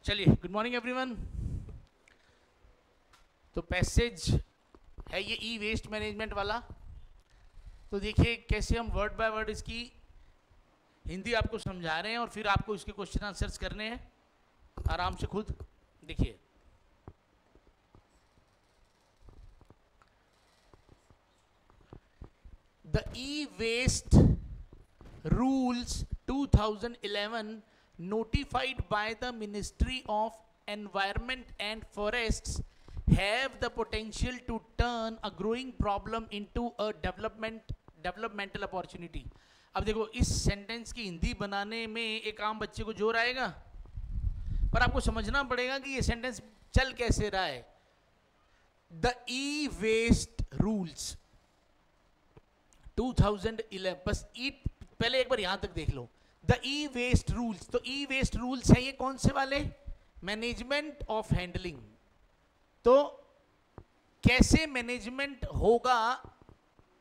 चलिए, good morning everyone. तो passage है ये ई वेस्ट मैनेजमेंट वाला। तो देखिए कैसे हम वर्ड बाय वर्ड इसकी हिंदी आपको समझा रहे हैं और फिर आपको इसके क्वेश्चन आंसर्स करने हैं आराम से खुद। देखिए, the e waste rules 2011 notified by the Ministry of Environment and Forests have the potential to turn a growing problem into a developmental opportunity। अब देखो, इस सेंटेंस की हिंदी बनाने में एक आम बच्चे को जोर आएगा, पर आपको समझना पड़ेगा कि ये सेंटेंस चल कैसे रहा है। द ई वेस्ट रूल्स 2011, बस ई पहले एक बार यहां तक देख लो। द ई वेस्ट रूल्स, तो ई वेस्ट रूल्स है ये कौन से वाले? Management of handling. तो कैसे मैनेजमेंट होगा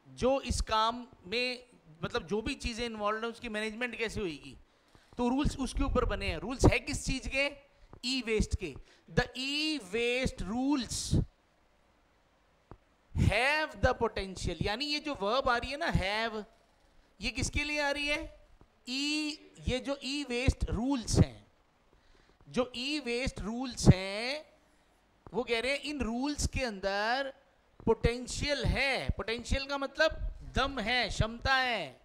जो इस काम में, मतलब जो भी चीजें इन्वॉल्व है उसकी मैनेजमेंट कैसे होगी? तो रूल्स उसके ऊपर बने हैं। रूल्स है किस चीज के? ई वेस्ट के। The e waste rules have the potential, यानी ये जो वर्ब आ रही है ना हैव, ये किसके लिए आ रही है? ये जो ई वेस्ट रूल्स हैं, जो ई वेस्ट रूल्स हैं वो कह रहे हैं इन रूल्स के अंदर पोटेंशियल है। पोटेंशियल का मतलब दम है, क्षमता है।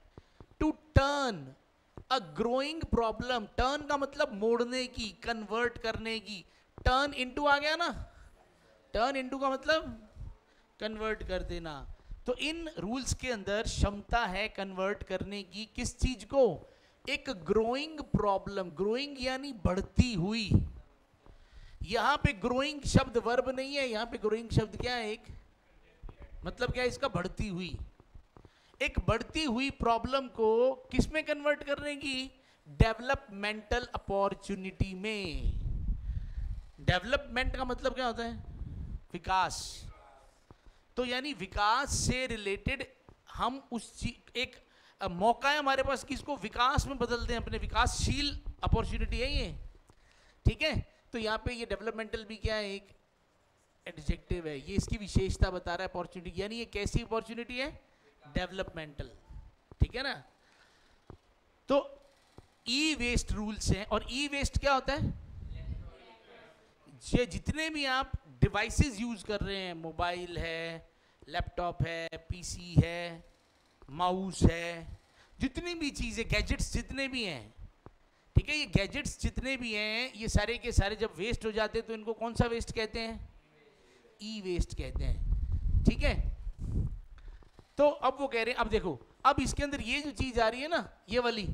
To turn a growing problem, turn का मतलब मोड़ने की, कन्वर्ट करने की। टर्न इनटू आ गया ना, टर्न इनटू का मतलब कन्वर्ट कर देना। तो इन रूल्स के अंदर क्षमता है कन्वर्ट करने की, किस चीज को? एक ग्रोइंग प्रॉब्लम। ग्रोइंग यानी बढ़ती हुई। यहां पे ग्रोइंग शब्द वर्ब नहीं है, यहां पे ग्रोइंग शब्द क्या है? एक मतलब क्या है इसका? बढ़ती हुई। एक बढ़ती हुई प्रॉब्लम को किस में कन्वर्ट करने की? डेवलपमेंटल अपॉर्चुनिटी में। डेवलपमेंट का मतलब क्या होता है? विकास। तो यानी विकास से रिलेटेड हम उस एक मौका है हमारे पास, किसको? विकास में बदल दें अपने, विकासशील अपॉर्चुनिटी है ये, ठीक है। तो यहाँ पे ये डेवलपमेंटल भी क्या है? एक एडजेक्टिव है, ये इसकी विशेषता बता रहा है अपॉर्चुनिटी, यानी ये कैसी अपॉर्चुनिटी है? डेवलपमेंटल, ठीक है ना। तो ई वेस्ट रूल्स हैं, और ई वेस्ट क्या होता है? ये जितने भी आप डिवाइसेस यूज कर रहे हैं, मोबाइल है, लैपटॉप है, पीसी है, माउस है, जितनी भी चीजें, गैजेट्स जितने भी हैं, ठीक है, ये गैजेट्स जितने भी हैं ये सारे के सारे जब वेस्ट हो जाते हैं तो इनको कौन सा वेस्ट कहते हैं? ई वेस्ट कहते हैं, ठीक है। तो अब वो कह रहे हैं, अब देखो, अब इसके अंदर ये जो चीज आ रही है ना, ये वाली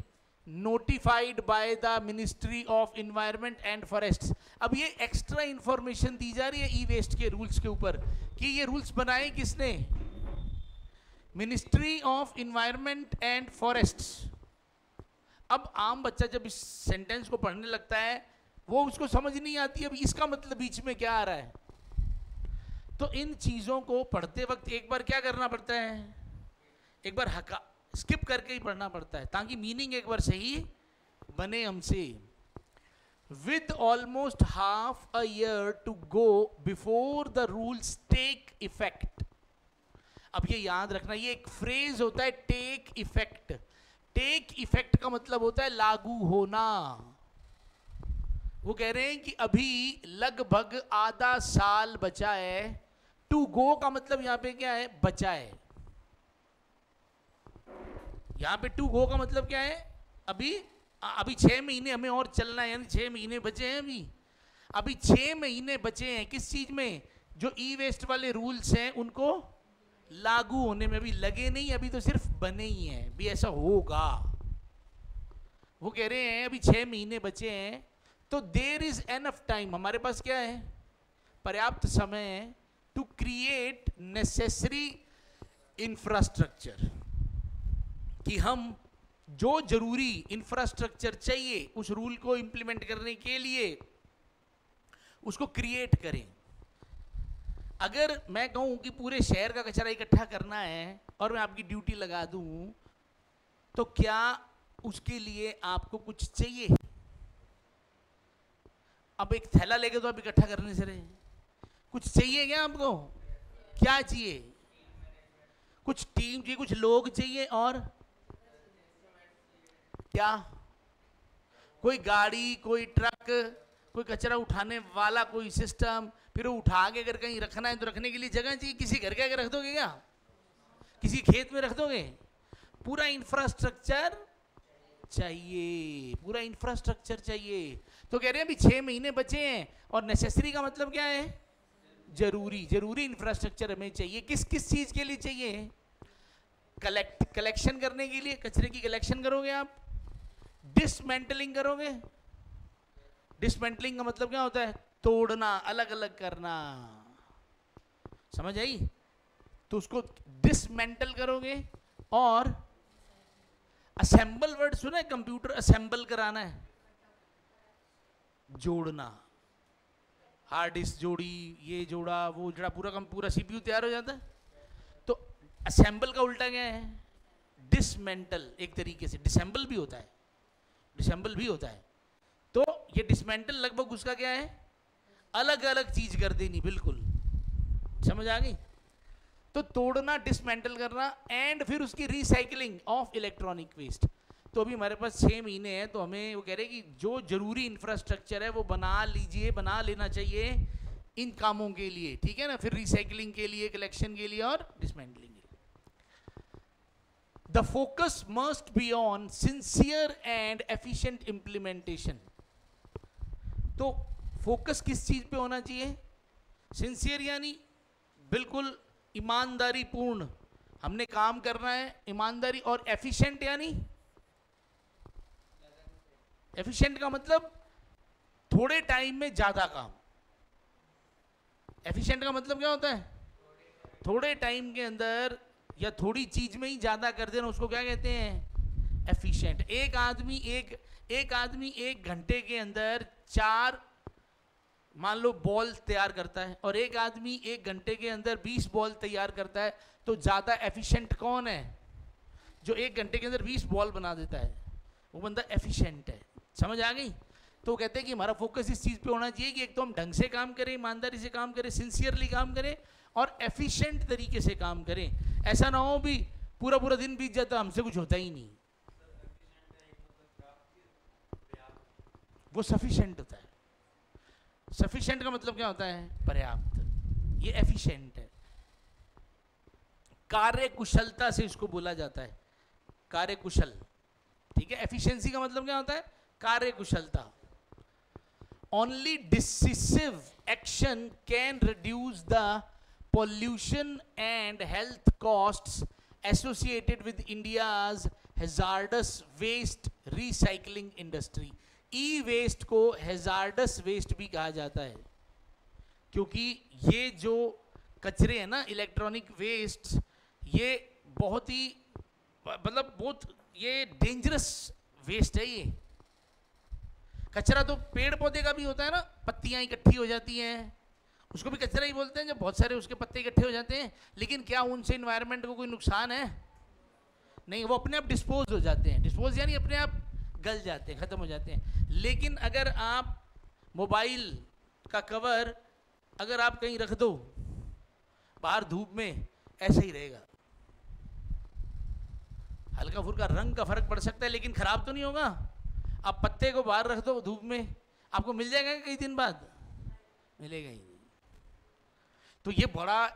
notified by the ministry of environment and forests. अब ये एक्स्ट्रा इंफॉर्मेशन दी जा रही है ई वेस्ट के रूल्स के ऊपर कि ये रूल्स बनाए किसने? Ministry of environment and forests. अब आम बच्चा जब इस सेंटेंस को पढ़ने लगता है वो उसको समझ नहीं आती अब इसका मतलब बीच में क्या आ रहा है। तो इन चीजों को पढ़ते वक्त एक बार क्या करना पड़ता है? एक बार हका स्किप करके ही पढ़ना पड़ता है ताकि मीनिंग एक बार सही बने हमसे। With almost half a year to go before the rules take effect. अब ये याद रखना, ये एक फ्रेज होता है टेक इफेक्ट। टेक इफेक्ट का मतलब होता है लागू होना। वो कह रहे हैं कि अभी लगभग आधा साल बचा है। टू गो का मतलब यहां पे क्या है? बचा है। यहां पे टू गो का मतलब क्या है? अभी 6 महीने हमें और चलना है, यानी 6 महीने बचे हैं। अभी 6 महीने बचे हैं किस चीज में? जो ई वेस्ट वाले रूल्स हैं उनको लागू होने में। अभी लगे नहीं, अभी तो सिर्फ बने ही हैं, भी ऐसा होगा। वो कह रहे हैं अभी 6 महीने बचे हैं, तो देयर इज एनफ टाइम, हमारे पास क्या है? पर्याप्त समय है। टू क्रिएट नेसेसरी इंफ्रास्ट्रक्चर, कि हम जो जरूरी इंफ्रास्ट्रक्चर चाहिए उस रूल को इंप्लीमेंट करने के लिए उसको क्रिएट करें। अगर मैं कहूं कि पूरे शहर का कचरा इकट्ठा करना है और मैं आपकी ड्यूटी लगा दूं, तो क्या उसके लिए आपको कुछ चाहिए? अब एक थैला लेके तो आप इकट्ठा करने से रहे, कुछ चाहिए क्या आपको? क्या चाहिए? कुछ टीम चाहिए, कुछ लोग चाहिए, और क्या? कोई गाड़ी, कोई ट्रक, कोई कचरा उठाने वाला कोई सिस्टम, फिर वो उठा के अगर कहीं रखना है तो रखने के लिए जगह चाहिए। किसी घर के आगे रख दोगे क्या? किसी खेत में रख दोगे? पूरा इंफ्रास्ट्रक्चर चाहिए, पूरा इंफ्रास्ट्रक्चर चाहिए। तो कह रहे हैं अभी 6 महीने बचे हैं, और नेसेसरी का मतलब क्या है? जरूरी, जरूरी इंफ्रास्ट्रक्चर हमें चाहिए। किस किस चीज के लिए चाहिए? कलेक्शन करने के लिए, कचरे की कलेक्शन करोगे आप, डिसमेंटलिंग करोगे। डिसमेंटलिंग का मतलब क्या होता है? तोड़ना, अलग अलग करना, समझ आई? तो उसको डिसमेंटल करोगे। और असेंबल वर्ड सुना है? कंप्यूटर असेंबल कराना है, जोड़ना, हार्ड डिस्क जोड़ी, ये जोड़ा, वो जोड़ा, पूरा सीपीयू तैयार हो जाता है। तो असेंबल का उल्टा क्या है? डिसमेंटल। एक तरीके से डिसेंबल भी होता है, डिसेंबल भी होता है। तो ये डिसमेंटल लगभग उसका क्या है? अलग अलग चीज कर देनी, बिल्कुल समझ आ गई? तो तोड़ना, डिसमेंटल करना, एंड फिर उसकी रिसाइकलिंग ऑफ इलेक्ट्रॉनिक वेस्ट। तो अभी हमारे पास 6 महीने हैं, तो हमें वो कह रहे हैं कि जो जरूरी इंफ्रास्ट्रक्चर है वो बना लीजिए, बना लेना चाहिए इन कामों के लिए, ठीक है ना? फिर रिसाइकलिंग के लिए, कलेक्शन के लिए और डिसमेंटलिंग के लिए। The focus must be on sincere and efficient implementation. तो फोकस किस चीज पे होना चाहिए? सिंसियर यानी बिल्कुल ईमानदारी पूर्ण हमने काम करना है, ईमानदारी। और एफिशिएंट यानी, एफिशिएंट का मतलब थोड़े टाइम में ज्यादा काम। एफिशिएंट का मतलब क्या होता है? थोड़े टाइम के अंदर या थोड़ी चीज में ही ज्यादा कर देना, उसको क्या कहते हैं? एफिशिएंट। एक आदमी 1 घंटे के अंदर 4 मान लो बॉल तैयार करता है, और एक आदमी 1 घंटे के अंदर 20 बॉल तैयार करता है। तो ज्यादा एफिशिएंट कौन है? जो 1 घंटे के अंदर 20 बॉल बना देता है, वो बंदा एफिशिएंट है। समझ आ गई? तो कहते हैं कि हमारा फोकस इस चीज पे होना चाहिए कि एक तो हम ढंग से काम करें, ईमानदारी से काम करें, सिंसियरली काम करें, और एफिशिएंट तरीके से काम करें। ऐसा ना हो भी पूरा पूरा दिन बीत जाता, हमसे कुछ होता ही नहीं। वो सफिशिएंट होता है। सफिशिएंट का मतलब क्या होता है? पर्याप्त। ये एफिशिएंट है। कार्य कुशलता से इसको बोला जाता है, कार्य कुशल, ठीक है? एफिशिएंसी का मतलब क्या होता है? कार्य कुशलता। Only decisive action can reduce the pollution and health costs associated with India's hazardous waste recycling industry. E-waste को hazardous waste भी कहा जाता है, क्योंकि ये जो कचरे हैं ना, इलेक्ट्रॉनिक वेस्ट, ये बहुत ही मतलब बहुत ये डेंजरस वेस्ट है। ये कचरा तो पेड़ पौधे का भी होता है ना, पत्तियां इकट्ठी हो जाती हैं, उसको भी कचरा ही बोलते हैं जब बहुत सारे उसके पत्ते इकट्ठे हो जाते हैं। लेकिन क्या उनसे इन्वायरमेंट को कोई नुकसान है? नहीं, वो अपने आप डिस्पोज हो जाते हैं। डिस्पोज यानी अपने आप गल जाते हैं, खत्म हो जाते हैं। लेकिन अगर आप मोबाइल का कवर अगर आप कहीं रख दो बाहर धूप में, ऐसा ही रहेगा। हल्का फुल्का रंग का फर्क पड़ सकता है, लेकिन खराब तो नहीं होगा। आप पत्ते को बाहर रख दो धूप में, आपको मिल जाएगा कई दिन बाद? मिलेगा ही नहीं। तो ये बड़ा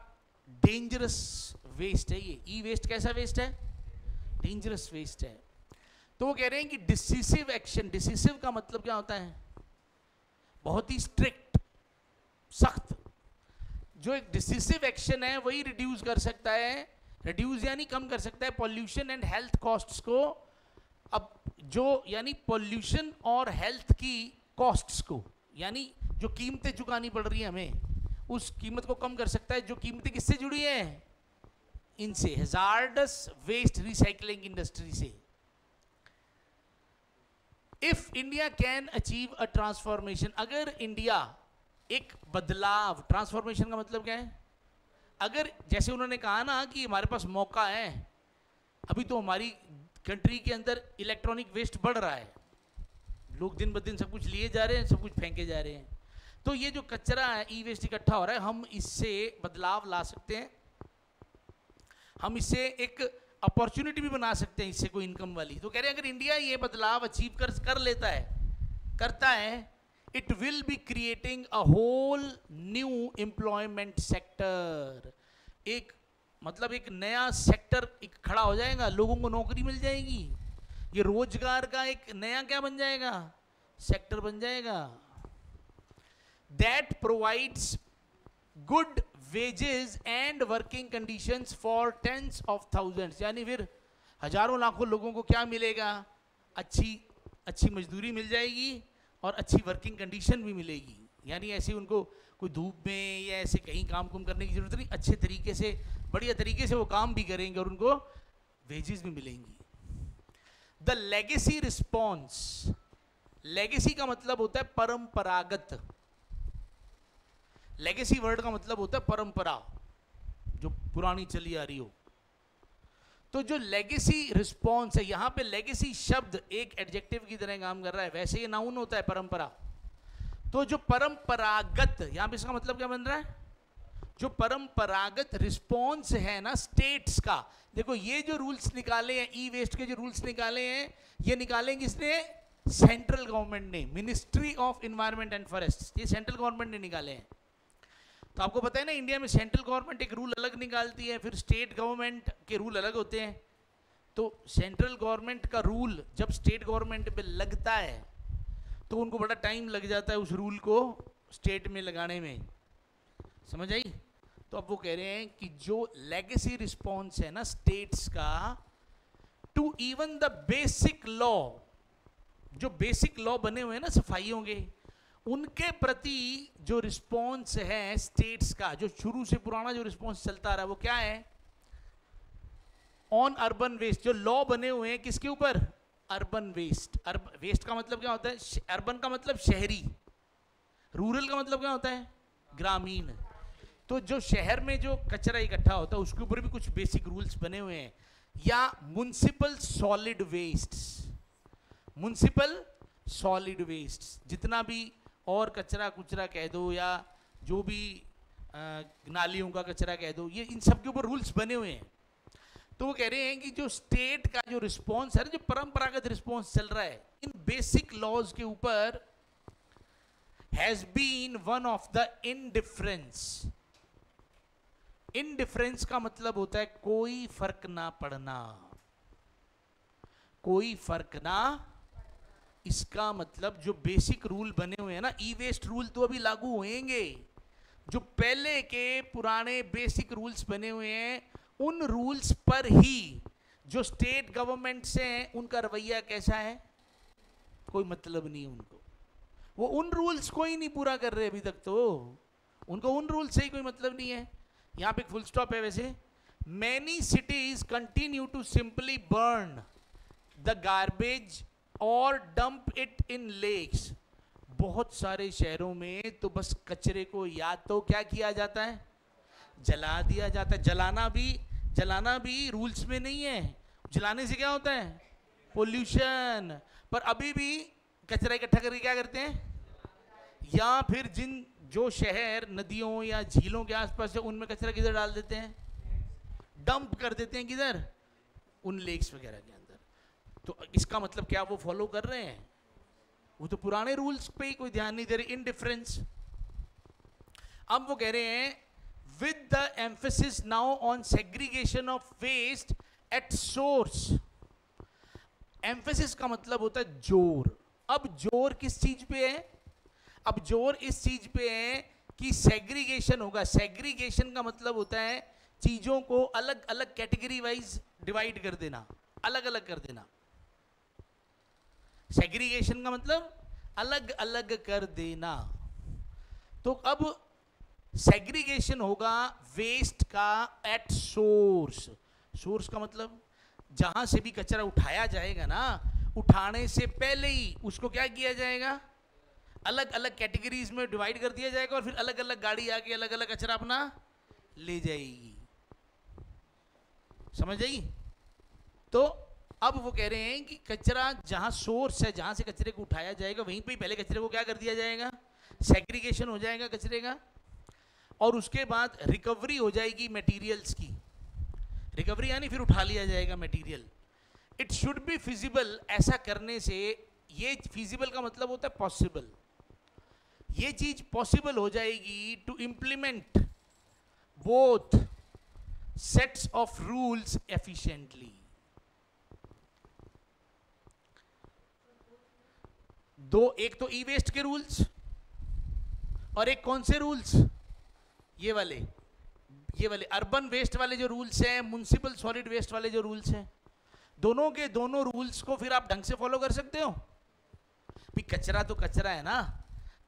डेंजरस वेस्ट है। ये ई वेस्ट कैसा वेस्ट है? डेंजरस वेस्ट है। तो वो कह रहे हैं कि डिसिसिव एक्शन, डिसिसिव का मतलब क्या होता है? बहुत ही स्ट्रिक्ट, सख्त। जो एक डिसिसिव एक्शन है वही रिड्यूस कर सकता है, रिड्यूस यानी कम कर सकता है पॉल्यूशन एंड हेल्थ कॉस्ट्स को। अब जो यानी पॉल्यूशन और हेल्थ की कॉस्ट्स को, यानी जो कीमतें चुकानी पड़ रही है हमें, उस कीमत को कम कर सकता है। जो कीमतें किससे जुड़ी हैं? इनसे, हैजार्डस वेस्ट रिसाइकलिंग इंडस्ट्री से। If India can achieve a transformation, अगर इंडिया एक बदलाव, ट्रांसफॉर्मेशन का मतलब क्या है? अगर जैसे उन्होंने कहा ना कि हमारे पास मौका है, अभी तो हमारी कंट्री के अंदर इलेक्ट्रॉनिक वेस्ट बढ़ रहा है, लोग दिन ब दिन सब कुछ लिए जा रहे हैं, सब कुछ फेंके जा रहे हैं। तो ये जो कचरा है ई वेस्ट इकट्ठा हो रहा है, हम इससे बदलाव ला सकते हैं, हम इससे एक अपॉर्चुनिटी भी बना सकते हैं, इससे कोई इनकम वाली। तो कह रहे हैं अगर इंडिया ये बदलाव अचीव कर लेता है, करता है, it will be creating a whole new employment sector, एक मतलब एक नया सेक्टर एक खड़ा हो जाएगा, लोगों को नौकरी मिल जाएगी, ये रोजगार का एक नया क्या बन जाएगा, सेक्टर बन जाएगा। That provides good wages and working conditions for tens of thousands, यानी फिर हजारों लाखों लोगों को क्या मिलेगा, अच्छी मजदूरी मिल जाएगी और अच्छी वर्किंग कंडीशन भी मिलेगी। यानी ऐसे उनको कोई धूप में या ऐसे कहीं काम करने की जरूरत नहीं, अच्छे तरीके से बढ़िया तरीके से वो काम भी करेंगे और उनको वेजेस भी मिलेंगी। द लेगेसी रिस्पॉन्स, लेगेसी का मतलब होता है परंपरागत, लेगेसी वर्ड का मतलब होता है परंपरा जो पुरानी चली आ रही हो। तो जो लेगेसी रिस्पॉन्स है, यहां पे लेगेसी शब्द एक एडजेक्टिव की तरह काम कर रहा है, वैसे ये नाउन होता है परंपरा। तो जो परंपरागत, यहां पे इसका मतलब क्या बन रहा है, जो परंपरागत रिस्पॉन्स है ना स्टेट्स का, देखो ये जो रूल्स निकाले हैं, ई वेस्ट के जो रूल्स निकाले हैं, ये निकाले किसने, सेंट्रल गवर्नमेंट ने, ministry of environment and forest, ये सेंट्रल गवर्नमेंट ने निकाले हैं। तो आपको पता है ना, इंडिया में सेंट्रल गवर्नमेंट एक रूल अलग निकालती है, फिर स्टेट गवर्नमेंट के रूल अलग होते हैं। तो सेंट्रल गवर्नमेंट का रूल जब स्टेट गवर्नमेंट पे लगता है तो उनको बड़ा टाइम लग जाता है उस रूल को स्टेट में लगाने में, समझ आई। तो अब वो कह रहे हैं कि जो लेगेसी रिस्पॉन्स है ना स्टेट्स का to even the basic law, जो बेसिक लॉ बने हुए हैं ना सफाइयों के, उनके प्रति जो रिस्पॉन्स है स्टेट्स का, जो शुरू से पुराना जो रिस्पॉन्स चलता रहा, वो क्या है, ऑन अर्बन वेस्ट, जो लॉ बने हुए हैं किसके ऊपर, अर्बन वेस्ट। वेस्ट का मतलब क्या होता है, अर्बन का मतलब शहरी, रूरल का मतलब क्या होता है, ग्रामीण। तो जो शहर में जो कचरा इकट्ठा होता है उसके ऊपर भी कुछ बेसिक रूल्स बने हुए हैं। या municipal solid waste, municipal solid waste, जितना भी और कचरा कुचरा कह दो या जो भी नालियों का कचरा कह दो, ये इन सब के ऊपर रूल्स बने हुए हैं। तो वो कह रहे हैं कि जो स्टेट का जो रिस्पॉन्स है, जो परंपरागत रिस्पॉन्स चल रहा है इन बेसिक लॉज के ऊपर, has been one of the indifference. Indifference का मतलब होता है कोई फर्क ना पड़ना, कोई फर्क ना। इसका मतलब जो बेसिक रूल बने हुए हैं ना, ई वेस्ट रूल तो अभी लागू होंगे, जो पहले के पुराने बेसिक रूल्स बने हुए हैं उन रूल्स पर ही जो स्टेट गवर्नमेंट से हैं उनका रवैया कैसा है, कोई मतलब नहीं उनको, वो उन रूल्स को ही नहीं पूरा कर रहे अभी तक, तो उनको उन रूल्स से ही कोई मतलब नहीं है। यहां पे एक फुल स्टॉप है। वैसे many cities continue to simply burn the garbage और डंप इट इन लेक्स। बहुत सारे शहरों में तो बस कचरे को या तो क्या किया जाता है, जला दिया जाता है। जलाना भी रूल्स में नहीं है। जलाने से क्या होता है, पोल्यूशन। पर अभी भी कचरा इकट्ठा करके क्या करते हैं, या फिर जो शहर नदियों या झीलों के आसपास है उनमें कचरा किधर डाल देते हैं, डंप कर देते हैं, किधर, उन लेक्स वगैरह के अंदर। तो इसका मतलब क्या वो फॉलो कर रहे हैं, वो तो पुराने रूल्स पे ही कोई ध्यान नहीं दे रहे, इनडिफरेंस। अब वो कह रहे हैं with the emphasis now on segregation of waste at source। emphasis का मतलब होता है जोर। अब जोर किस चीज पे है, अब जोर इस चीज पे है कि सेग्रीगेशन होगा। सेग्रीगेशन का मतलब होता है चीजों को अलग अलग कैटेगरी वाइज डिवाइड कर देना, अलग अलग कर देना। सेग्रीगेशन का मतलब अलग अलग कर देना। तो अब सेग्रीगेशन होगा वेस्ट का एट सोर्स। सोर्स का मतलब जहां से भी कचरा उठाया जाएगा ना, उठाने से पहले ही उसको क्या किया जाएगा, अलग अलग कैटेगरीज में डिवाइड कर दिया जाएगा और फिर अलग अलग गाड़ी आके अलग अलग कचरा अपना ले जाएगी। समझ आई। तो अब वो कह रहे हैं कि कचरा जहां सोर्स है, जहां से कचरे को उठाया जाएगा, वहीं पे पहले कचरे को क्या कर दिया जाएगा, सेग्रीगेशन हो जाएगा कचरे का, और उसके बाद रिकवरी हो जाएगी मटेरियल्स की। रिकवरी यानी फिर उठा लिया जाएगा material. It should be feasible, ऐसा करने से, ये फिजिबल का मतलब होता है पॉसिबल, ये चीज पॉसिबल हो जाएगी to implement both sets of rules efficiently. दो, एक तो ई वेस्ट के रूल्स और एक कौन से रूल्स, ये वाले अर्बन वेस्ट वाले जो रूल्स हैं, म्युनिसिपल सॉलिड वेस्ट वाले जो रूल्स हैं, दोनों के दोनों रूल्स को फिर आप ढंग से फॉलो कर सकते हो। भी कचरा तो कचरा है ना,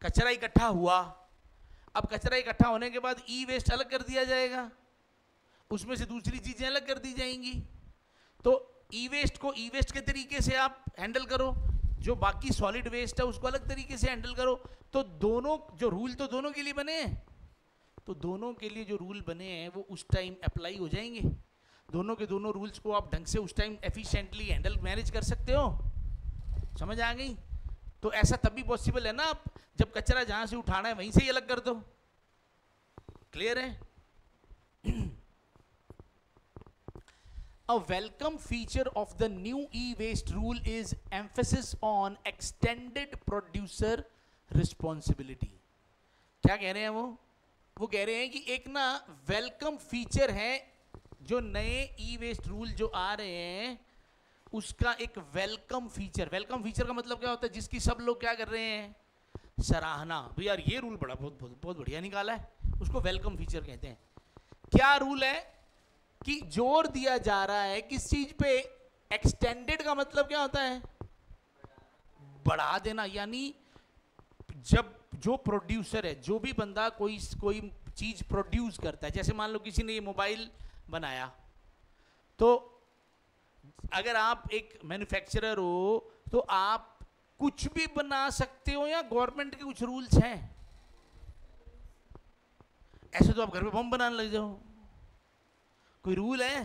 कचरा इकट्ठा हुआ, अब कचरा इकट्ठा होने के बाद ई वेस्ट अलग कर दिया जाएगा, उसमें से दूसरी चीजें अलग कर दी जाएंगी। तो ई वेस्ट को ई वेस्ट के तरीके से आप हैंडल करो, जो बाकी सॉलिड वेस्ट है उसको अलग तरीके से हैंडल करो। तो दोनों जो रूल तो दोनों के लिए बने हैं, तो दोनों के लिए जो रूल बने हैं वो उस टाइम अप्लाई हो जाएंगे। दोनों के दोनों रूल्स को आप ढंग से उस टाइम एफिशिएंटली हैंडल मैनेज कर सकते हो। समझ आ गई? तो ऐसा तभी पॉसिबल है ना, आप जब कचरा जहां से उठाना है वहीं से ही अलग कर दो। क्लियर है? A welcome feature of the new e-waste rule is emphasis on extended producer responsibility. क्या कह रहे हैं वो कह रहे हैं कि एक ना वेलकम फीचर है जो नए ई वेस्ट रूल जो आ रहे हैं उसका एक वेलकम फीचर का मतलब क्या होता है, जिसकी सब लोग क्या कर रहे हैं, सराहना। भाई यार ये रूल बड़ा बहुत बढ़िया निकाला है, उसको वेलकम फीचर कहते हैं। क्या रूल है कि जोर दिया जा रहा है किस चीज पे, एक्सटेंडेड का मतलब क्या होता है, बढ़ा देना। यानी जब जो प्रोड्यूसर है, जो भी बंदा कोई चीज प्रोड्यूस करता है, जैसे मान लो किसी ने ये मोबाइल बनाया, तो अगर आप एक मैन्युफैक्चरर हो तो आप कुछ भी बना सकते हो या गवर्नमेंट के कुछ रूल्स हैं? ऐसे तो आप घर पे बम बनाने लग जाओ, कोई रूल है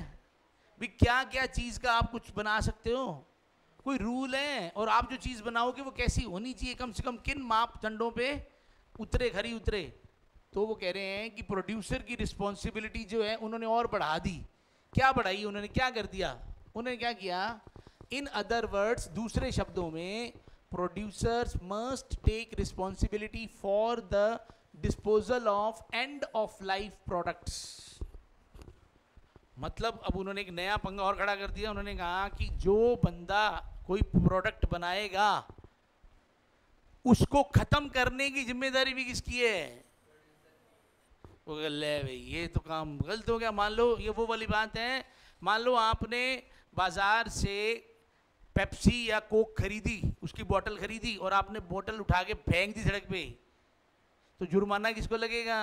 भी क्या क्या चीज का आप कुछ बना सकते हो, कोई रूल है। और आप जो चीज बनाओगे वो कैसी होनी चाहिए, कम से कम किन मापदंडों पे उतरे, खरी उतरे। तो वो कह रहे हैं कि प्रोड्यूसर की रिस्पॉन्सिबिलिटी जो है उन्होंने और बढ़ा दी। क्या बढ़ाई उन्होंने, क्या कर दिया उन्होंने, क्या किया, इन अदर वर्ड्स, दूसरे शब्दों में, producers must take responsibility for the disposal of end of life products. मतलब अब उन्होंने एक नया पंगा और खड़ा कर दिया। उन्होंने कहा कि जो बंदा कोई प्रोडक्ट बनाएगा उसको खत्म करने की जिम्मेदारी भी किसकी है? वो ले भाई ये तो काम गलत हो गया। मान लो ये वो वाली बात है, मान लो आपने बाजार से पेप्सी या कोक खरीदी, उसकी बोतल खरीदी और आपने बोतल उठा के फेंक दी सड़क पे, तो जुर्माना किसको लगेगा?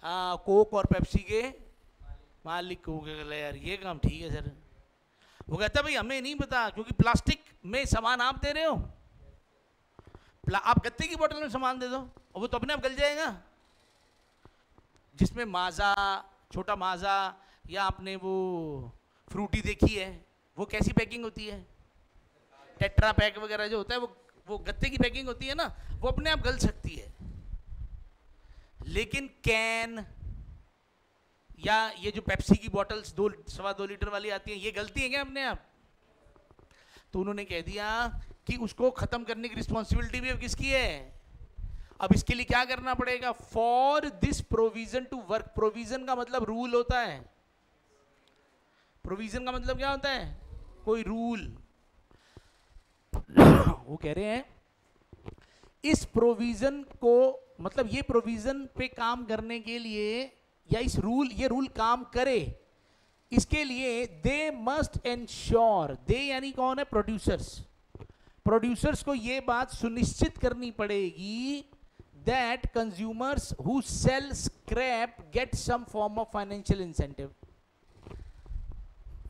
हाँ, कोक और पेप्सी के मालिक को। यार ये काम ठीक है सर। वो कहता भाई हमें नहीं पता, क्योंकि प्लास्टिक में सामान आप दे रहे हो, आप गत्ते की बोतल में सामान दे दो और वो तो अपने आप गल जाएगा। जिसमें माजा, छोटा माजा, या आपने वो फ्रूटी देखी है, वो कैसी पैकिंग होती है, टेट्रा पैक वगैरह जो होता है वो गत्ते की पैकिंग होती है ना, वो अपने आप गल सकती है। लेकिन कैन या ये जो पेप्सी की बॉटल्स 2.25 लीटर वाली आती हैं, ये गलती है क्या अपने आप? तो उन्होंने कह दिया कि उसको खत्म करने की रिस्पॉन्सिबिलिटी भी अब किसकी है? अब इसके लिए क्या करना पड़ेगा? For this provision to work. Provision का मतलब रूल होता है। प्रोविजन का मतलब क्या होता है? कोई रूल। वो कह रहे हैं इस प्रोविजन को, मतलब ये प्रोविजन पे काम करने के लिए, या ये रूल काम करे, इसके लिए दे मस्ट एंश्योर, दे यानी कौन है? प्रोड्यूसर्स। प्रोड्यूसर्स को ये बात सुनिश्चित करनी पड़ेगी that consumers who sell scrap get some form of financial incentive।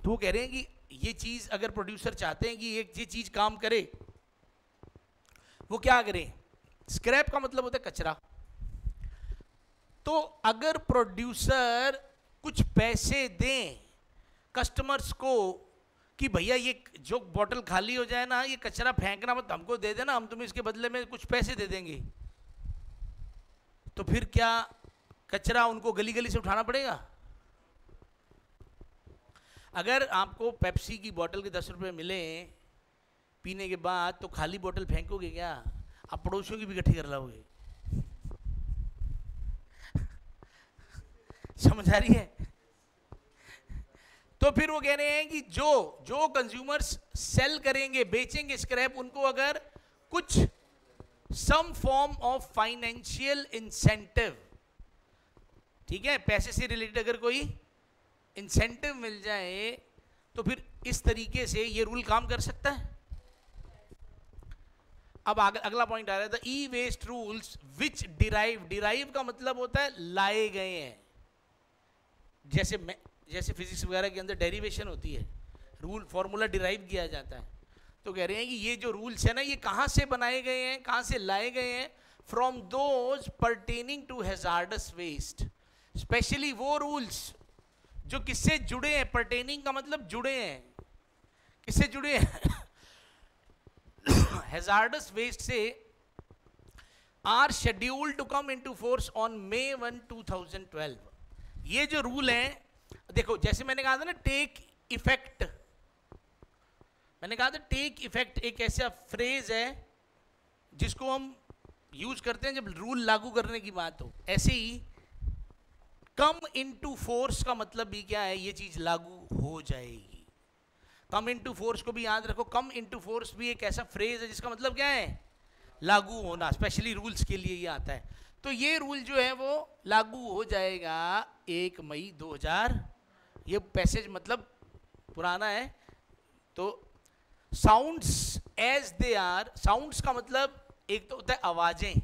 तो वो कह रहे हैं कि ये चीज अगर प्रोड्यूसर चाहते हैं कि ये चीज काम करे, वो क्या करें? स्क्रैप का मतलब होता है कचरा। तो अगर प्रोड्यूसर कुछ पैसे दें कस्टमर्स को कि भैया ये जो बोतल खाली हो जाए ना, ये कचरा फेंकना मत, हमको दे देना, हम तुम्हें इसके बदले में कुछ पैसे दे देंगे, तो फिर क्या कचरा उनको गली गली से उठाना पड़ेगा? अगर आपको पेप्सी की बोतल के 10 रुपए मिले पीने के बाद, तो खाली बोतल फेंकोगे क्या? आप पड़ोसियों की भी इकट्ठी कर लाओगे। समझ आ रही है? तो फिर वो कह रहे हैं कि जो कंज्यूमर्स सेल करेंगे, बेचेंगे स्क्रैप, उनको अगर कुछ some form of financial incentive, ठीक है, पैसे से रिलेटेड अगर कोई इंसेंटिव मिल जाए, तो फिर इस तरीके से ये रूल काम कर सकता है। अब अगला पॉइंट आ रहा है, ई वेस्ट रूल्स विच डिराइव का मतलब होता है लाए गए हैं। जैसे फिजिक्स वगैरह के अंदर डेरिवेशन होती है, रूल फॉर्मूला डिराइव किया जाता है। तो कह रहे हैं कि ये जो रूल्स है ना, ये कहां से बनाए गए हैं, कहां से लाए गए हैं? From those pertaining to hazardous waste, specially वो रूल्स जो किससे जुड़े हैं। पर्टेनिंग का मतलब जुड़े हैं, किससे जुड़े हैं? हैजार्डस वेस्ट से are scheduled to come into force on May 1, 2012। ये जो रूल है, देखो जैसे मैंने कहा था ना, टेक इफेक्ट, मैंने कहा था टेक इफेक्ट एक ऐसा फ्रेज है जिसको हम यूज करते हैं जब रूल लागू करने की बात हो। ऐसे ही कम इनटू फोर्स का मतलब भी क्या है? ये चीज लागू हो जाएगी। कम इनटू फोर्स को भी याद रखो, कम इनटू फोर्स भी एक ऐसा फ्रेज है जिसका मतलब क्या है? लागू होना। स्पेशली रूल्स के लिए ये आता है। तो ये रूल जो है वो लागू हो जाएगा 1 मई 2000। ये पैसेज मतलब पुराना है। तो sounds as they are, sounds का मतलब एक तो होता है आवाजें,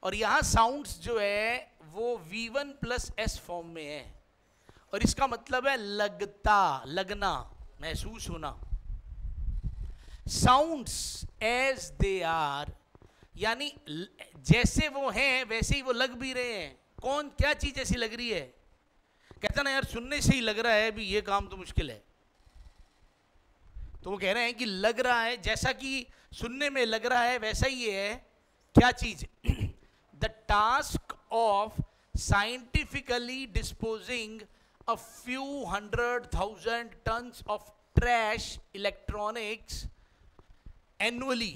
और यहां साउंड्स जो है वो V1 + S फॉर्म में है, और इसका मतलब है लगता, लगना, महसूस होना। साउंड्स एज दे आर यानी जैसे वो हैं वैसे ही वो लग भी रहे हैं। कौन, क्या चीज ऐसी लग रही है? कहता ना यार सुनने से ही लग रहा है भी ये काम तो मुश्किल है। तो वो कह रहे हैं कि लग रहा है, जैसा कि सुनने में लग रहा है वैसा ही है। क्या चीज? The task of scientifically disposing a few 100,000 tons of trash electronics annually।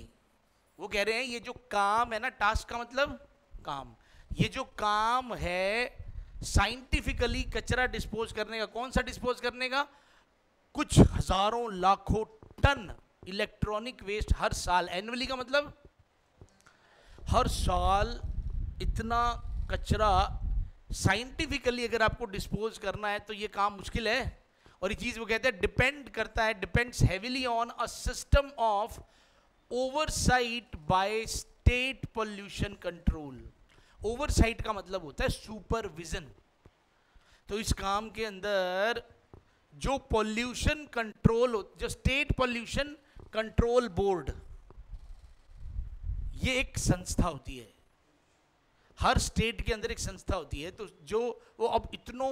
वो कह रहे हैं ये जो काम है ना, टास्क का मतलब काम, ये जो काम है साइंटिफिकली कचरा डिस्पोज करने का। कौन सा डिस्पोज करने का? कुछ हजारों लाखों टन इलेक्ट्रॉनिक वेस्ट हर साल। एनुअली का मतलब हर साल इतना कचरा साइंटिफिकली अगर आपको डिस्पोज करना है तो ये काम मुश्किल है। और ये चीज वो कहते हैं डिपेंड करता है, depends heavily on a system of oversight by state pollution control. Oversight का मतलब होता है सुपरविजन। तो इस काम के अंदर जो पोल्यूशन कंट्रोल, जो स्टेट पोल्यूशन कंट्रोल बोर्ड, ये एक संस्था होती है। हर स्टेट के अंदर एक संस्था होती है। तो जो वो अब इतनो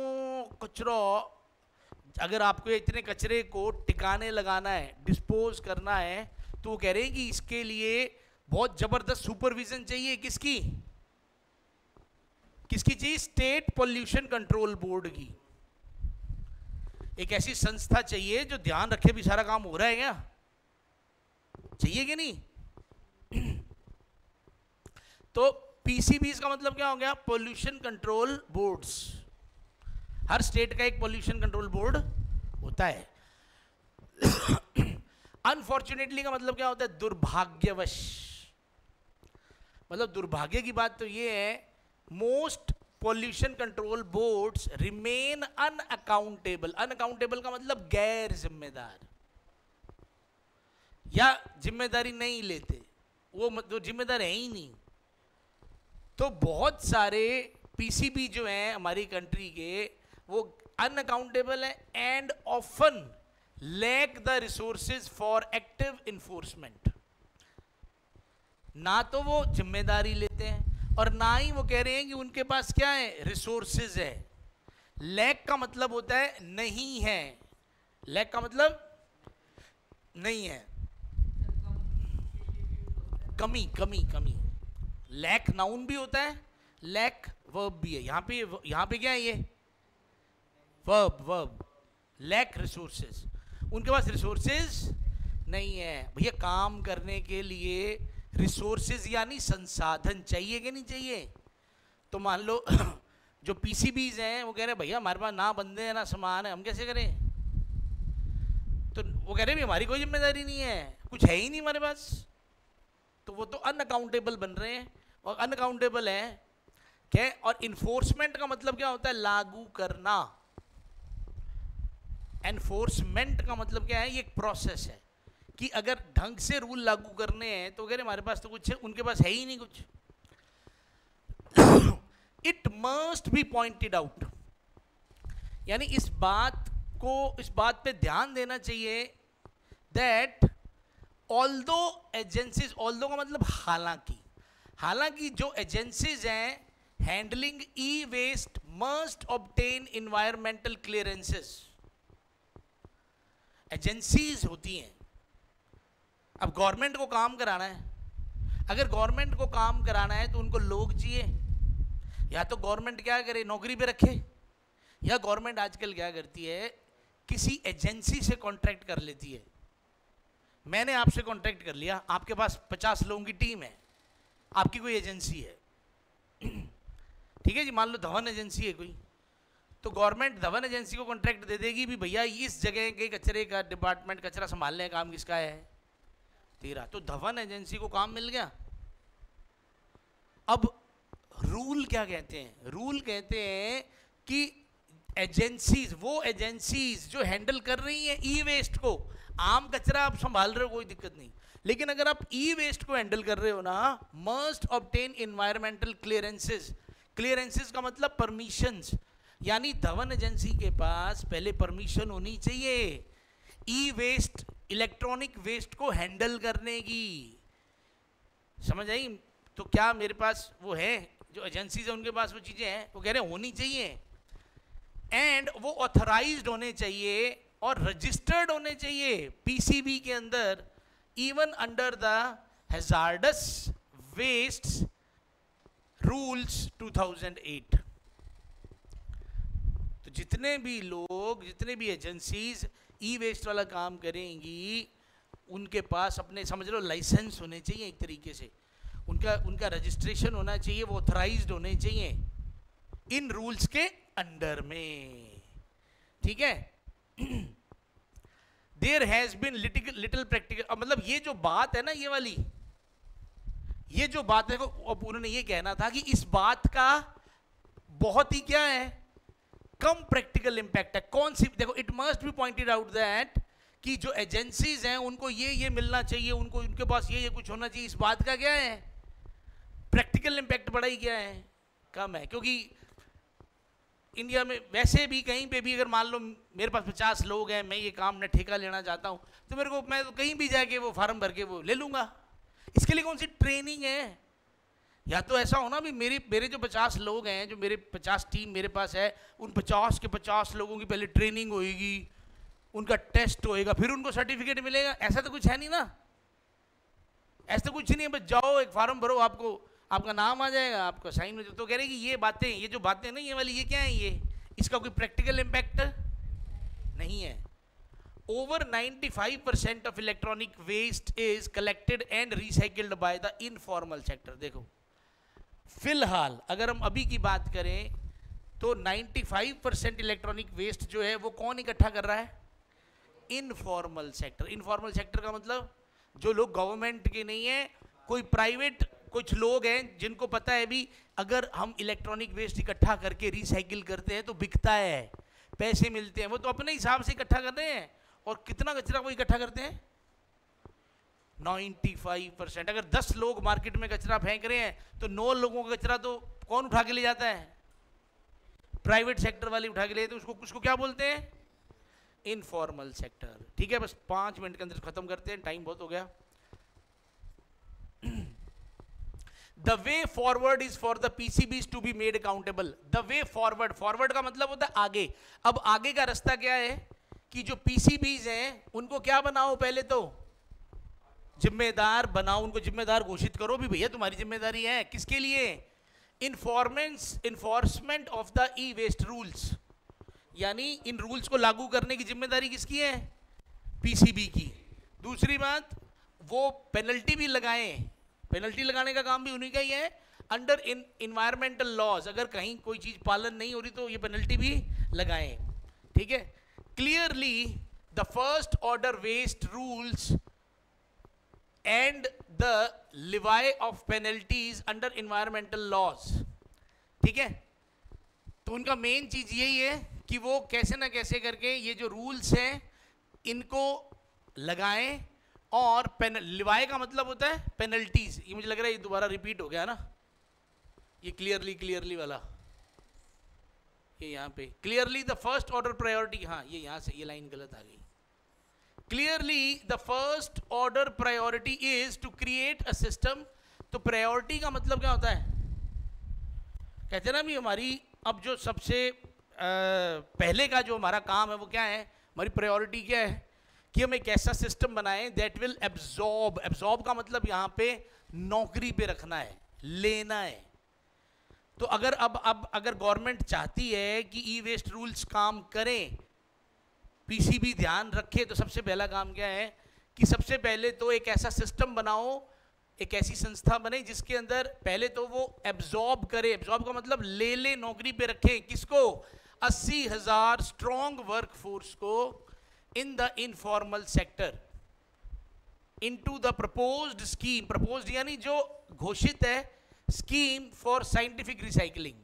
कचरा, अगर आपको इतने कचरे को टिकाने लगाना है, डिस्पोज करना है, तो वो कह रहे हैं कि इसके लिए बहुत जबरदस्त सुपरविजन चाहिए। किसकी? किसकी चाहिए? स्टेट पोल्यूशन कंट्रोल बोर्ड की। एक ऐसी संस्था चाहिए जो ध्यान रखे भी सारा काम हो रहा है क्या, चाहिए कि नहीं? तो पीसीबीज का मतलब क्या हो गया? Pollution control boards. हर स्टेट का एक पोल्यूशन कंट्रोल बोर्ड होता है। अनफॉर्चुनेटली का मतलब क्या होता है? दुर्भाग्यवश। मतलब दुर्भाग्य की बात तो ये है, most pollution control boards remain unaccountable. Unaccountable का मतलब गैर जिम्मेदार, या जिम्मेदारी नहीं लेते, वो मतलब जिम्मेदार है ही नहीं। तो बहुत सारे पीसीबी जो हैं हमारी कंट्री के, वो अनअकाउंटेबल है and often lack the resources for active enforcement. ना तो वो जिम्मेदारी लेते हैं और ना ही वो कह रहे हैं कि उनके पास क्या है, रिसोर्सेज है। लैक का मतलब होता है नहीं है, लैक का मतलब नहीं है, कमी, कमी, कमी। लैक नाउन भी होता है, लैक वर्ब भी है, यहाँ पे क्या है ये वर्ब लैक रिसोर्सेज, उनके पास रिसोर्सेज नहीं है। भैया काम करने के लिए रिसोर्सेज यानी संसाधन चाहिए कि नहीं चाहिए? तो मान लो जो पीसीबीज हैं वो कह रहे हैं भैया हमारे पास ना बंदे हैं ना सामान है, हम कैसे करें? तो वो कह रहे हैं हमारी कोई जिम्मेदारी नहीं है, कुछ है ही नहीं हमारे पास। तो वो तो अनअकाउंटेबल बन रहे हैं, और अनअकाउंटेबल है क्या? और इन्फोर्समेंट का मतलब क्या होता है? लागू करना। एनफोर्समेंट का मतलब क्या है? ये एक प्रोसेस है कि अगर ढंग से रूल लागू करने हैं तो कह रहे हमारे पास तो कुछ है, उनके पास है ही नहीं कुछ। It must be pointed out, यानी इस बात पे ध्यान देना चाहिए दैट ऑल्दो एजेंसीज, ऑल्दो का मतलब हालांकि जो एजेंसीज हैं handling e waste must obtain environmental clearances. Agencies होती हैं, अब गवर्नमेंट को काम कराना है, अगर गवर्नमेंट को काम कराना है तो उनको लोग चाहिए, या तो गवर्नमेंट क्या करे नौकरी पे रखे, या गवर्नमेंट आजकल क्या करती है किसी एजेंसी से कॉन्ट्रैक्ट कर लेती है। मैंने आपसे कॉन्ट्रैक्ट कर लिया, आपके पास 50 लोगों की टीम है, आपकी कोई एजेंसी है, ठीक है जी, मान लो धवन एजेंसी है कोई, तो गवर्नमेंट धवन एजेंसी को कॉन्ट्रैक्ट दे देगी भी भैया इस जगह के कचरे का डिपार्टमेंट कचरा संभालने का काम किसका है? तेरा। तो धवन एजेंसी को काम मिल गया। अब रूल क्या कहते हैं? रूल कहते हैं कि एजेंसीज, वो एजेंसीज जो हैंडल कर रही हैं ई वेस्ट को, आम कचरा आप संभाल रहे हो कोई दिक्कत नहीं, लेकिन अगर आप ई वेस्ट को हैंडल कर रहे हो ना, must obtain environmental clearances. Clearances का मतलब परमिशंस, यानी धवन एजेंसी के पास पहले परमिशन होनी चाहिए ई वेस्ट, इलेक्ट्रॉनिक वेस्ट को हैंडल करने की। समझ आई? तो क्या मेरे पास वो है, जो एजेंसीज है उनके पास वो चीजें हैं, वो कह रहे हैं होनी चाहिए, एंड वो ऑथराइज्ड होने चाहिए और रजिस्टर्ड होने चाहिए पीसीबी के अंदर, even under the hazardous waste rules 2008। तो जितने भी लोग, जितने भी एजेंसीज ई वेस्ट वाला काम करेंगी, उनके पास अपने समझ लो लाइसेंस होने चाहिए, एक तरीके से उनका रजिस्ट्रेशन होना चाहिए, वो ऑथराइज्ड होने चाहिए इन रूल्स के अंडर में, ठीक है। There has been little practical, मतलब ये जो बात है ना, ये वाली, ये जो बात है, अब उन्होंने ये कहना था कि इस बात का बहुत ही क्या है, कम प्रैक्टिकल इंपैक्ट है। कौन सी? देखो, it must be pointed out that कि जो एजेंसीज हैं उनको ये मिलना चाहिए, उनको उनके पास ये कुछ होना चाहिए। इस बात का क्या है प्रैक्टिकल इंपैक्ट? बड़ा ही क्या है, कम है। क्योंकि इंडिया में वैसे भी कहीं पे भी अगर मान लो मेरे पास 50 लोग हैं, मैं ये काम ना ठेका लेना चाहता हूँ, तो मैं तो कहीं भी जाके वो फार्म भर के वो ले लूँगा। इसके लिए कौन सी ट्रेनिंग है? या तो ऐसा होना भी मेरे जो 50 लोग हैं, जो मेरे 50 टीम मेरे पास है, उन 50 के 50 लोगों की पहले ट्रेनिंग होएगी, उनका टेस्ट होएगा, फिर उनको सर्टिफिकेट मिलेगा। ऐसा तो कुछ है नहीं ना, ऐसा तो कुछ नहीं है, बस जाओ एक फार्म भरो, आपका नाम आ जाएगा, आपका साइन हो जाएगा। तो कह रहे कि ये बातें, ये जो बातें ना, ये वाली, ये क्या है, ये इसका कोई प्रैक्टिकल इम्पैक्ट नहीं है। Over 95% of electronic waste is collected and recycled by the informal sector. देखो, फिलहाल अगर हम अभी की बात करें तो 95% इलेक्ट्रॉनिक वेस्ट जो है वो कौन इकट्ठा कर रहा है? Informal sector. इनफॉर्मल सेक्टर का मतलब जो लोग गवर्नमेंट के नहीं है, कोई प्राइवेट, कुछ लोग हैं जिनको पता है भी अगर हम इलेक्ट्रॉनिक वेस्ट इकट्ठा करके रिसाइकिल करते हैं तो बिकता है, पैसे मिलते हैं, वो तो अपने हिसाब से इकट्ठा कर रहे हैं। और कितना कचरा वो इकट्ठा करते हैं? 95%। अगर 10 लोग मार्केट में कचरा फेंक रहे हैं तो 9 लोगों का कचरा तो कौन उठा के ले जाता है? प्राइवेट सेक्टर वाले उठा के ले जाते हैं। उसको क्या बोलते हैं? Informal sector. ठीक है, बस 5 मिनट के अंदर खत्म करते हैं, टाइम बहुत हो गया। The way forward is for the PCBs to be made accountable. The way forward, forward का मतलब होता है आगे। अब आगे का रास्ता क्या है कि जो PCBs हैं उनको क्या बनाओ, पहले तो जिम्मेदार बनाओ, उनको जिम्मेदार घोषित करो भी भैया तुम्हारी जिम्मेदारी है। किसके लिए? Enforcement of the e waste rules, यानी इन रूल्स को लागू करने की जिम्मेदारी किसकी है? पीसीबी की। दूसरी बात, वो पेनल्टी भी लगाएं, पेनल्टी लगाने का काम भी उन्हीं का ही है अंडर इन्वायरमेंटल लॉज। अगर कहीं कोई चीज पालन नहीं हो रही तो ये पेनल्टी भी लगाएं, ठीक है। Clearly the first order waste rules and the levy of penalties under environmental laws, ठीक है। तो उनका मेन चीज यही है कि वो कैसे ना कैसे करके ये जो रूल्स हैं इनको लगाएं, और लिवाई का मतलब होता है पेनल्टीज। ये मुझे लग रहा है ये दोबारा रिपीट हो गया ना, ये क्लियरली वाला, ये यहां पे clearly the first order priority, हाँ ये यहां से ये लाइन गलत आ गई। Clearly the first order priority is to create a system. तो प्रायोरिटी का मतलब क्या होता है? कहते हैं ना भी हमारी अब जो सबसे पहले का जो हमारा काम है वो क्या है? हमारी प्रायोरिटी क्या है कि हम एक ऐसा सिस्टम बनाएं दैट विल एब्जॉर्ब। एब्जॉर्ब का मतलब यहाँ पे नौकरी पे रखना है, लेना है। तो अगर अब अगर गवर्नमेंट चाहती है कि ई वेस्ट रूल्स काम करें, पीसीबी ध्यान रखे, तो सबसे पहला काम क्या है कि सबसे पहले तो एक ऐसा सिस्टम बनाओ, एक ऐसी संस्था बने जिसके अंदर पहले तो वो एब्जॉर्ब करे। एब्जॉर्ब का मतलब ले नौकरी पे रखे। किसको? 80,000 स्ट्रॉन्ग वर्कफोर्स को in the informal sector into the proposed scheme. Proposed यानी जो घोषित है, स्कीम फॉर साइंटिफिक रिसाइकलिंग।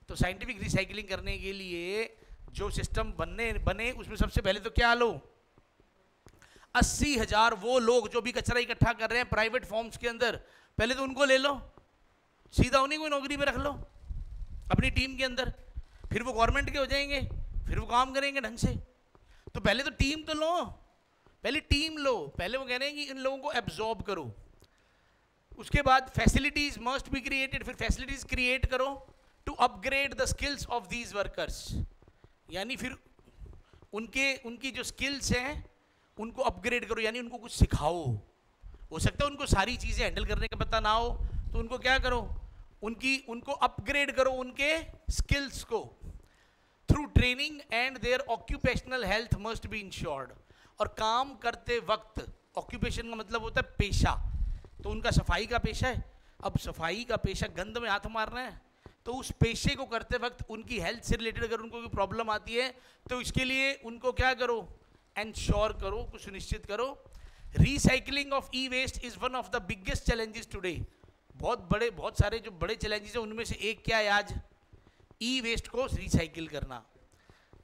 तो साइंटिफिक रिसाइकलिंग करने के लिए जो सिस्टम बने उसमें सबसे पहले तो क्या लो? 80,000 वो लोग जो भी कचरा इकट्ठा कर रहे हैं प्राइवेट फॉर्म्स के अंदर, पहले तो उनको ले लो, सीधा उन्हीं को नौकरी पे रख लो अपनी टीम के अंदर। फिर वो गवर्नमेंट के हो जाएंगे, फिर वो काम करेंगे ढंग से। तो पहले तो टीम तो लो, पहले टीम लो। पहले वो कह रहे हैं कि इन लोगों को एब्जॉर्ब करो। उसके बाद फैसिलिटीज मस्ट बी क्रिएटेड, फिर फैसिलिटीज क्रिएट करो to upgrade the skills of these workers. यानी फिर उनकी जो स्किल्स हैं उनको अपग्रेड करो, यानी उनको कुछ सिखाओ। हो सकता है उनको सारी चीज़ें हैंडल करने का पता ना हो, तो उनको क्या करो? उनको अपग्रेड करो उनके स्किल्स को through training, and their occupational health must be ensured. और काम करते वक्त, ऑक्यूपेशन का मतलब होता है पेशा, तो उनका सफाई का पेशा है। अब सफाई का पेशा, गंद में हाथ मारना है, तो उस पेशे को करते वक्त उनकी हेल्थ से रिलेटेड अगर उनको कोई प्रॉब्लम आती है तो इसके लिए उनको क्या करो? एंश्योर करो, कुछ सुनिश्चित करो। Recycling of e waste is one of the biggest challenges today. बहुत सारे जो बड़े चैलेंजेस हैं उनमें से एक क्या है आज? ई वेस्ट को रिसाइकिल करना।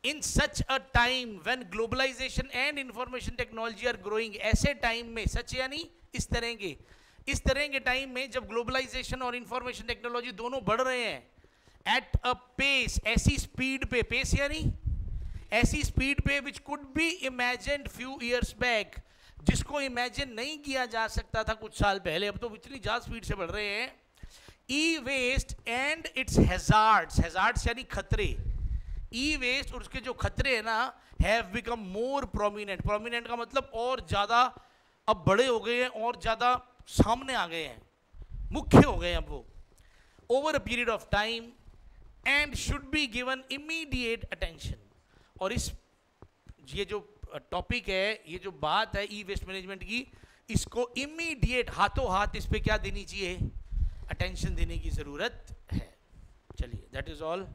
In such a time when globalisation and information technology are growing, ऐसे टाइम में, सच यानी इस तरह के टाइम में जब ग्लोबलाइजेशन और इंफॉर्मेशन टेक्नोलॉजी दोनों बढ़ रहे हैं एट अ पेस, ऐसी स्पीड पे, पेस यानी ऐसी स्पीड पे which could be imagined few years back, जिसको इमेजिन नहीं किया जा सकता था कुछ साल पहले, अब तो इतनी ज़्यादा स्पीड से बढ़ रहे हैं। E waste and its hazards, hazards यानी खतरे। ई वेस्ट और उसके जो खतरे हैं ना, have become more prominent. Prominent का मतलब और ज़्यादा अब बड़े हो गए हैं, और ज़्यादा सामने आ गए हैं, मुख्य हो गए हैं अब वो, over a period of time, and should be given immediate attention. और ये जो टॉपिक है, ये जो बात है ई वेस्ट मैनेजमेंट की, इसको इमीडिएट हाथों हाथ इस पे क्या देनी चाहिए? अटेंशन देने की ज़रूरत है। चलिए, दैट इज़ ऑल।